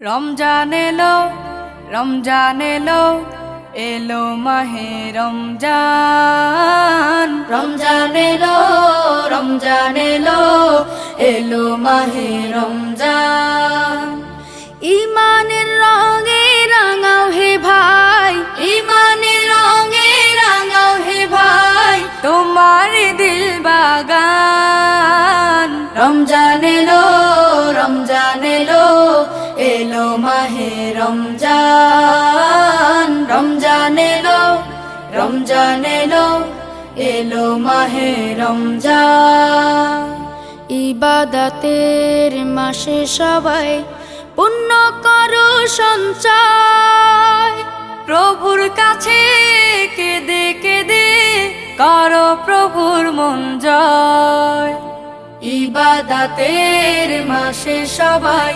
রমজান এলো, রমজান এলো, এলো মাহে রমজান। রমজান এলো, রমজান এলো, এলো মাহে রমজান। ইমানের রঙে রাঙাও হে ভাই, ইমানের রঙে রাঙাও হে ভাই, তোমার দিল বাগান। রমজান এলো, রমজান এলো, এলো মাহে রমজান। রমজান এলো, রমজান এলো, এলো মাহে রমজান। ইবাদতের মাসে সবাই পুণ্য করো সঞ্চয়, প্রভুর কাছে কেঁদে কেঁদে করো প্রভুর মন জয়। ইবাদতের মাসে সবাই